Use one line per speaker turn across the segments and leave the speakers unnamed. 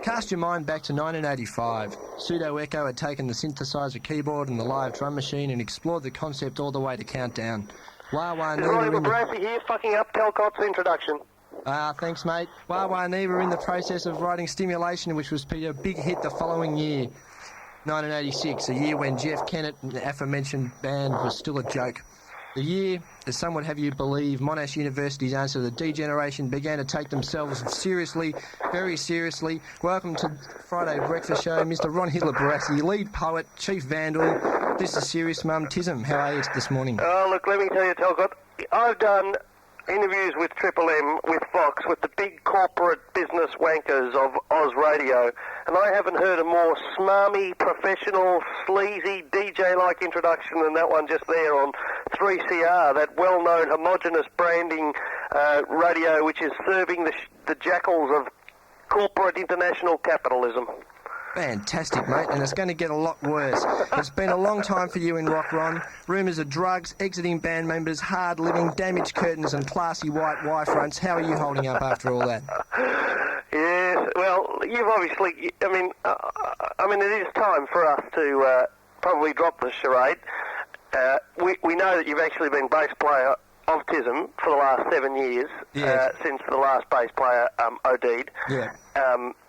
Cast your mind back to 1985. Pseudo Echo had taken the synthesizer keyboard and the live drum machine and explored the concept all the way to Countdown. Wah Wah
This is Hitler-Barassi here, fucking up Talcott's introduction.
Thanks, mate. Wah Wah were in the process of writing Stimulation, which was a big hit the following year, 1986, a year when Jeff Kennett and the aforementioned band was still a joke. The year, as some would have you believe, Monash University's answer to the D-generation began to take themselves seriously, very seriously. Welcome to Friday Breakfast Show, Mr. Ron Hitler-Barassi, lead poet, chief vandal. This is Serious Mum TISM. How are you this morning?
Oh, look, let me tell you, Talcott, I've done interviews with Triple M, with Fox, with the big corporate business wankers of Oz Radio, and I haven't heard a more smarmy, professional, sleazy, DJ-like introduction than that one just there on 3CR, that well-known homogenous branding radio which is serving the jackals of corporate international capitalism.
Fantastic, mate, and it's going to get a lot worse. It's been a long time for you in rock, Ron. Rumours of drugs, exiting band members, hard living, damaged curtains and classy white Y-fronts. How are you holding up after all that?
Yes, well, you've obviously... I mean, it is time for us to probably drop the charade. We know that you've actually been bass player of TISM for the last 7 years, yes. Since the last bass player OD'd.
Yeah.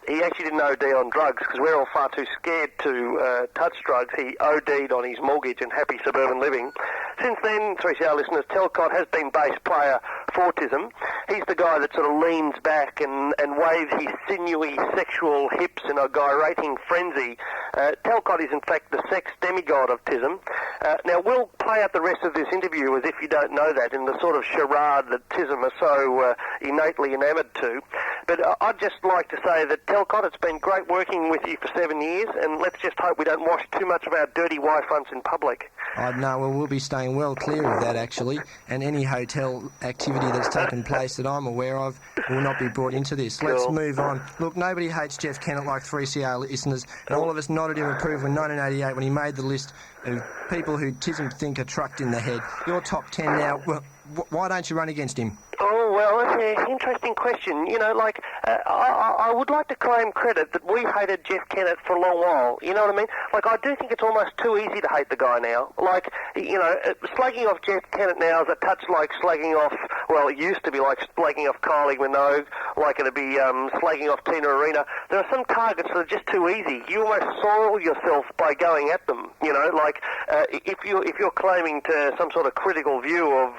He actually didn't OD on drugs because we're all far too scared to touch drugs. He OD'd on his mortgage and happy suburban living. Since then, 3CR listeners, Talcott has been bass player for TISM. He's the guy that sort of leans back and waves his sinewy sexual hips in a gyrating frenzy. Talcott is in fact the sex demigod of TISM. Now we'll play out the rest of this interview as if you don't know that in the sort of charade that TISM are so innately enamoured to. But I'd just like to say that Talcott, it's been great working with you for 7 years, and let's just hope we don't wash too much of our dirty Y-fronts in public.
No, well, we'll be staying well clear of that, actually, and any hotel activity that's taken place that I'm aware of will not be brought into this.
Cool.
Let's move on. Look, nobody hates Jeff Kennett like 3CR listeners, and all of us nodded in approval in 1988 when he made the list of people who TISM think are trucked in the head. You're top 10 now. Well, why don't you run against him?
Oh, well, that's an interesting question. You know, like, I would like to claim credit that we hated Jeff Kennett for a long while. You know what I mean? Like, I do think it's almost too easy to hate the guy now. Like, you know, slagging off Jeff Kennett now is a touch like slagging off, well, it used to be like slagging off Kylie Minogue, like it'd be slagging off Tina Arena. There are some targets that are just too easy. You almost soil yourself by going at them, you know? Like, if you're claiming to some sort of critical view of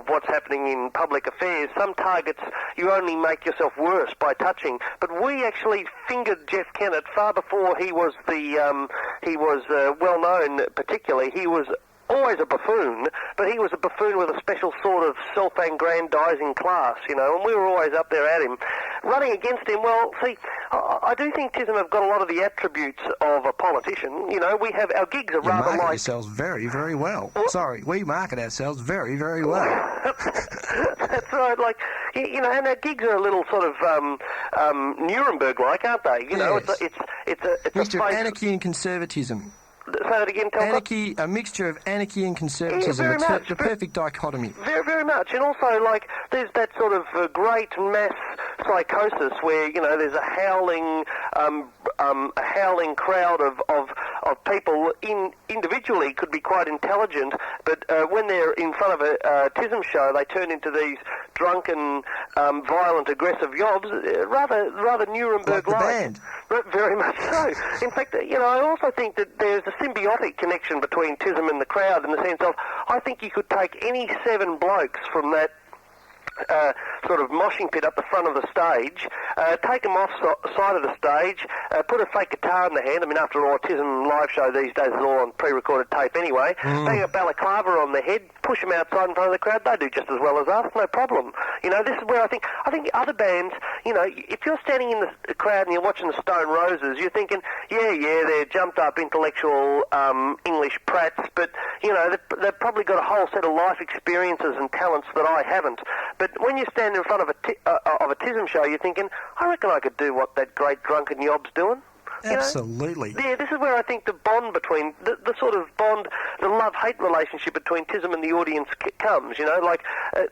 what's happening in public affairs, some targets you only make yourself worse by touching. But we actually fingered Jeff Kennett far before he was well known. Particularly, he was always a buffoon, but he was a buffoon with a special sort of self-aggrandizing class, you know, and we were always up there at him. Running against him, well, see, I do think TISM have got a lot of the attributes of a politician. You know, we have, our gigs are rather like...
You market yourselves very, very well. Sorry, we market ourselves very, very well.
That's right, like, you know, and our gigs are a little sort of Nuremberg-like, aren't they? You know, it's a
mixture of anarchy and conservatism.
Say that again, Talcott.
Anarchy, a mixture of anarchy and conservatism.
Yeah, very much.
The perfect dichotomy.
Very, very much. And also, like, there's that sort of great mass psychosis where, you know, there's a howling crowd of people individually could be quite intelligent, but when they're in front of a TISM show, they turn into these drunken, violent, aggressive yobs, rather Nuremberg-like.
Like the band.
Very much so. In fact, you know, I also think that there's a symbiotic connection between TISM and the crowd in the sense of, I think you could take any 7 blokes from that sort of moshing pit up the front of the stage, take them off side of the stage, put a fake guitar in the hand. I mean, after all, a TISM live show these days is all on pre-recorded tape anyway. Bang a balaclava on the head, push them outside in front of the crowd. They do just as well as us, no problem. You know, this is where I think other bands, you know, if you're standing in the crowd and you're watching the Stone Roses, you're thinking, yeah, they're jumped up intellectual English prats, but, you know, they've probably got a whole set of life experiences and talents that I haven't. But when you stand in front of a TISM show, you're thinking, I reckon I could do what that great drunken yob's doing.
Absolutely.
Yeah, this is where I think the bond between, the sort of bond, the love-hate relationship between TISM and the audience comes, like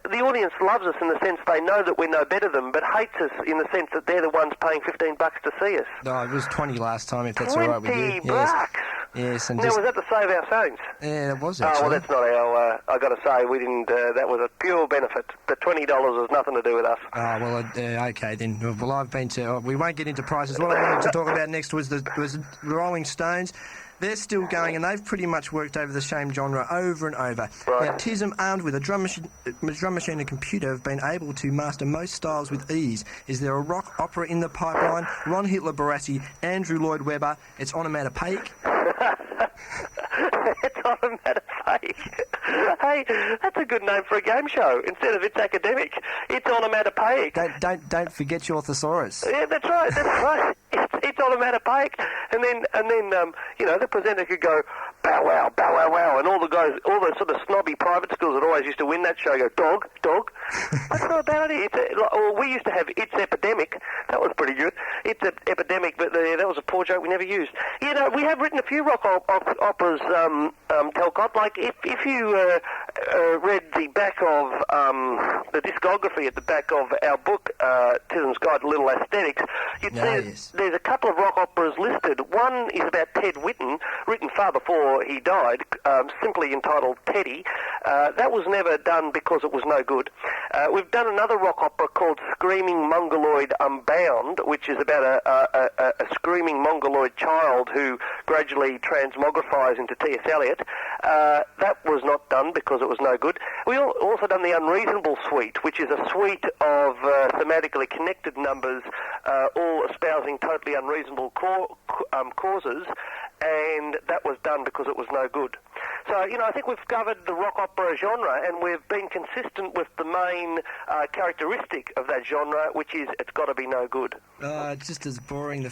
the audience loves us in the sense they know that we're no better than them, but hates us in the sense that they're the ones paying $15 to see us.
No, it was 20 last time, if that's all right with you.
$20 bucks?
Yes, and
now, was that to save our phones?
Yeah, it was actually.
Oh, well, that's not our, I got to say, we didn't, that was a pure benefit. The $20 was nothing to do with us.
Oh, well, okay then. Well, I've been to, we won't get into prices. What I wanted to talk about next was the Rolling Stones. They're still going, and they've pretty much worked over the same genre over and over.
Right.
Now, TISM, armed with a drum machine and computer, have been able to master most styles with ease. Is there a rock opera in the pipeline? Ron Hitler-Barassi, Andrew Lloyd Webber. It's onomatopoeic.
It's onomatopoeic. Hey, that's a good name for a game show. Instead of It's Academic, it's onomatopoeic.
Don't forget your thesaurus.
Yeah, that's right. That's right. It's onomatopoeic, and then the presenter could go bow wow, bow wow, wow, and all the sort of snobby private schools that always used to win that show go dog, dog. That's not a bad idea. We used to have It's Epidemic. That was pretty good. It's an epidemic, but that was a poor joke we never used. We have written a few rock operas, Talcott. Like if you read the back of the discography at the back of our book, TISM's Guide to Little Aesthetics, you'd see there's a couple of rock operas listed. One is about Ted Whitten, written far before he died, simply entitled Teddy. That was never done because it was no good. We've done another rock opera called Screaming Mongoloid Unbound, which is about a screaming mongoloid child who gradually transmogrifies into T.S. Eliot. That was not done because it was no good. We also done the Unreasonable Suite, which is a suite of thematically connected numbers, all espousing totally unreasonable causes, and that was done because it was no good. So, I think we've covered the rock opera genre, and we've been consistent with the main characteristic of that genre, which is it's got to be no good.
It's just as boring the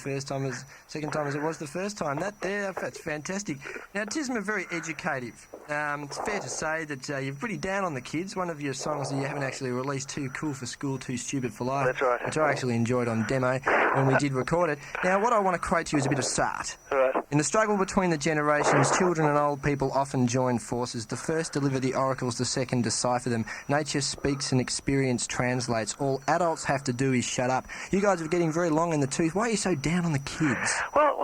second time as it was the first time. That's fantastic. Now, TISM are very educative. It's fair to say that you're pretty down on the kids. One of your songs that you haven't actually released, Too Cool for School, Too Stupid for Life.
That's right.
Which I actually enjoyed on demo when we did record it. Now, what I want to quote to you is a bit of Sartre.
Right.
In the struggle between the generations, children and old people often join forces. The first deliver the oracles, the second decipher them. Nature speaks and experience translates. All adults have to do is shut up. You guys are getting very long in the tooth. Why are you so down on the kids?
Well,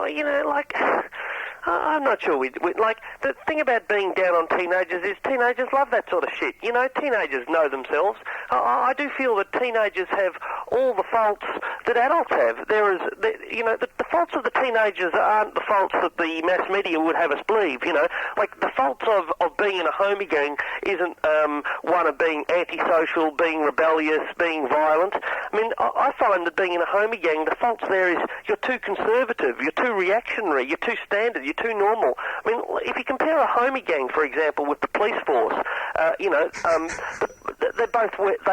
I'm not sure. The thing about being down on teenagers is teenagers love that sort of shit. Teenagers know themselves. I do feel that teenagers have all the faults that adults have. The faults of the teenagers aren't the faults that the mass media would have us believe. The faults of being in a homie gang isn't one of being antisocial, being rebellious, being violent. I mean, I find that being in a homie gang, the faults there is you're too conservative, you're too reactionary, you're too standard, you're too normal. I mean, if you compare a homie gang, for example, with the police force, they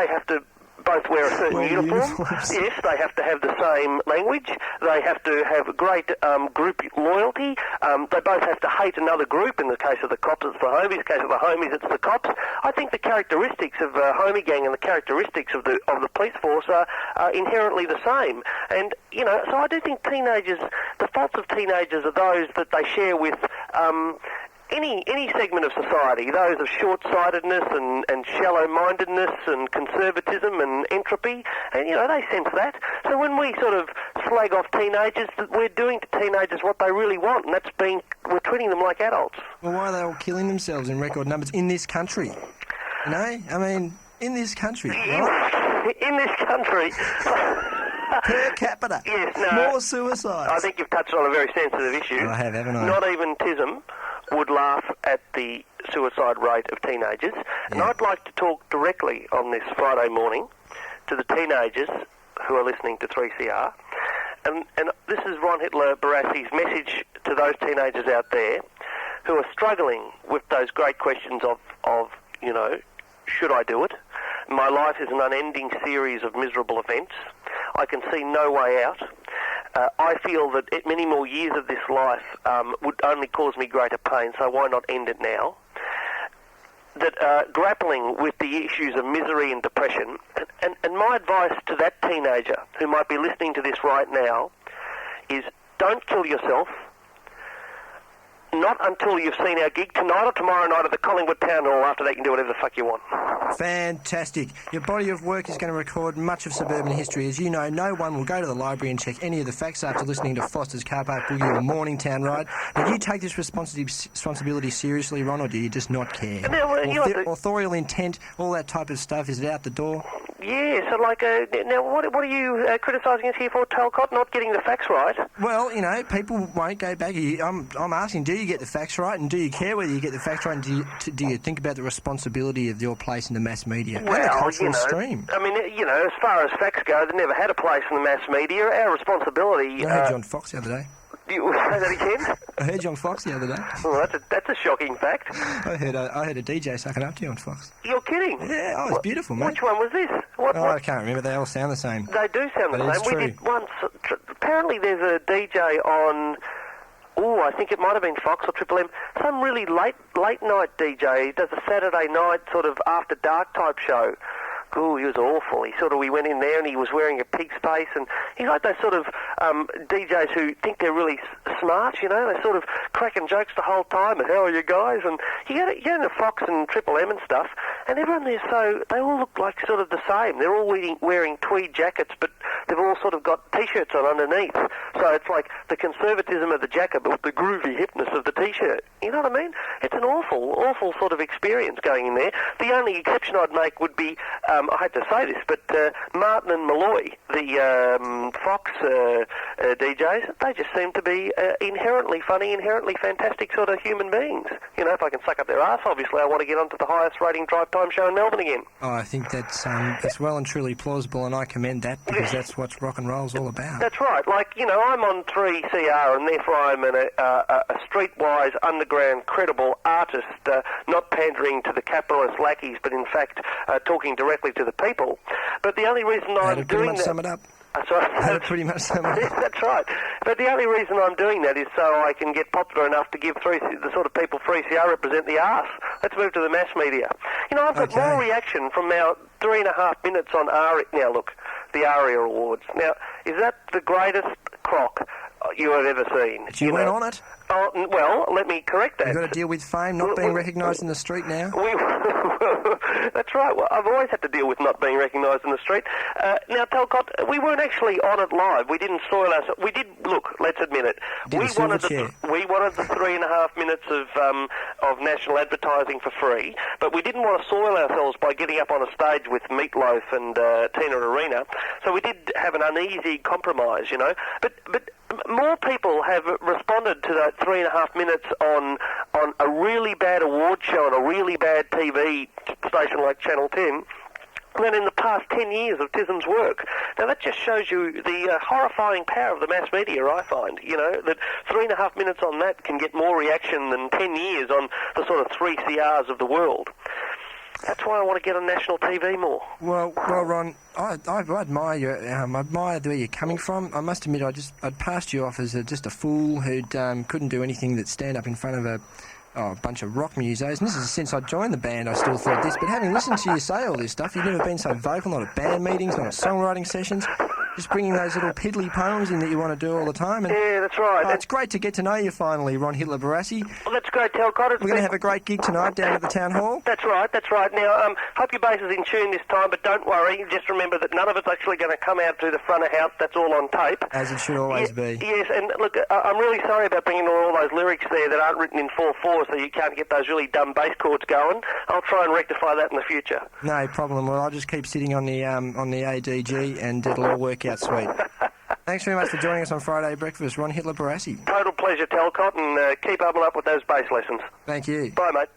have to both wear a certain uniform. Yes, they have to have the same language. They have to have great group loyalty. They both have to hate another group. In the case of the cops, it's the homies. In the case of the homies, it's the cops. I think the characteristics of a homie gang and the characteristics of the police force are inherently the same. And so I do think teenagers, the faults of teenagers are those that they share with any segment of society, those of short-sightedness and shallow-mindedness and conservatism and entropy, and, they sense that. So when we sort of slag off teenagers, we're doing to teenagers what they really want, and we're treating them like adults.
Well, why are they all killing themselves in record numbers in this country? In this country, right?
In this country.
Per capita.
Yes, no.
More suicides.
I think you've touched on a very sensitive issue.
I have, haven't I?
Not even TISM would laugh at the suicide rate of teenagers. And I'd like to talk directly on this Friday morning to the teenagers who are listening to 3CR. And this is Ron Hitler-Barassi's message to those teenagers out there who are struggling with those great questions of should I do it? My life is an unending series of miserable events. I can see no way out. I feel that many more years of this life would only cause me greater pain, so why not end it now? That grappling with the issues of misery and depression, and my advice to that teenager who might be listening to this right now is don't kill yourself. Not until you've seen our gig tonight or tomorrow night at the Collingwood Town Hall. After that, you can do whatever the fuck you want.
Fantastic. Your body of work is going to record much of suburban history. As you know, no one will go to the library and check any of the facts after listening to Foster's Car Park Boogie or Morningtown Ride. Now, do you take this responsibility seriously, Ron, or do you just not care?
Now,
Authorial intent, all that type of stuff, is it out the door?
Yeah, so now what are you criticising us here for, Talcott, not getting the facts right?
Well, people won't go back. I'm asking, do you get the facts right, and do you care whether you get the facts right, and do you think about the responsibility of your place in the mass media
well,
and the cultural stream?
I mean, as far as facts go, they never had a place in the mass media. Our responsibility...
I heard John Fox the other day.
You say that again?
I heard John Fox the other day.
Well, that's a shocking fact.
I heard a DJ sucking up to you on Fox.
You're kidding?
Yeah, it's beautiful, mate.
Which one was this?
I can't remember. They all sound the same.
They do sound the same.
True.
We did once. Apparently, there's a DJ on. I think it might have been Fox or Triple M. Some really late night DJ. He does a Saturday night sort of after dark type show. Ooh, he was awful. We went in there and he was wearing a pig's face, and he's like those sort of DJs who think they're really smart, they're sort of cracking jokes the whole time, and how are you guys? And you get into Fox and Triple M and stuff, and everyone there, they all look like sort of the same. They're all wearing tweed jackets, but they've all sort of got T-shirts on underneath. So it's like the conservatism of the jacket, but with the groovy hipness of the T-shirt. You know what I mean? It's an awful sort of experience going in there. The only exception I'd make would be... I hate to say this, but Martin and Malloy, the Fox DJs, they just seem to be inherently funny, inherently fantastic sort of human beings. If I can suck up their arse, obviously I want to get onto the highest rating drive time show in Melbourne again.
Oh, I think that's well and truly plausible, and I commend that, because that's what rock and roll's all about.
That's right. I'm on 3CR, and therefore I'm a streetwise, underground, credible artist, not pandering to the capitalist lackeys, but in fact talking directly to the people. But the only reason I'm doing that...
Sum it up.
Sorry.
That'd pretty much sum it up.
That's right. But the only reason I'm doing that is so I can get popular enough to give the sort of people 3CR represent the arse. Let's move to the mass media. I've got more reaction from our 3.5 minutes on ARIA. Now, look, the ARIA Awards. Now, is that the greatest crock you have ever seen?
You went on it?
Oh, well, let me correct that.
You've got to deal with fame, not being recognised in the street now.
That's right. Well, I've always had to deal with not being recognised in the street. Now, Talcott, we weren't actually on it live. We didn't soil ourselves. We did, look, let's admit it. We wanted the 3.5 minutes of national advertising for free, but we didn't want to soil ourselves by getting up on a stage with Meatloaf and Tina Arena. So we did have an uneasy compromise, But more people have responded to that 3.5 minutes on a really bad award show on a really bad TV station like Channel 10 than in the past 10 years of TISM's work. Now, that just shows you the horrifying power of the mass media, I find, that 3.5 minutes on that can get more reaction than 10 years on the sort of 3CRs of the world. That's why I want to get on national TV more.
Well, Ron, I admire you. I admire where you're coming from. I must admit, I'd passed you off as just a fool who couldn't do anything that stand up in front of a bunch of rock musos. And this is since I joined the band, I still thought this. But having listened to you say all this stuff, you've never been so vocal, not at band meetings, not at songwriting sessions. Just bringing those little piddly poems in that you want to do all the time. And,
yeah, that's right.
It's great to get to know you finally, Ron Hitler-Barassi.
Well, that's great, Talcott.
We're going to have a great gig tonight down at the Town Hall.
That's right. Now, hope your bass is in tune this time, but don't worry. Just remember that none of it's actually going to come out to the front of house. That's all on tape.
As it should always be.
Yes, and look, I'm really sorry about bringing all those lyrics there that aren't written in 4/4, so you can't get those really dumb bass chords going. I'll try and rectify that in the future.
No problem. Well, I'll just keep sitting on the ADG, and it'll all work out sweet. Thanks very much for joining us on Friday Breakfast, Ron Hitler-Barassi.
Total pleasure, Talcott, and keep up with those bass lessons.
Thank you.
Bye, mate.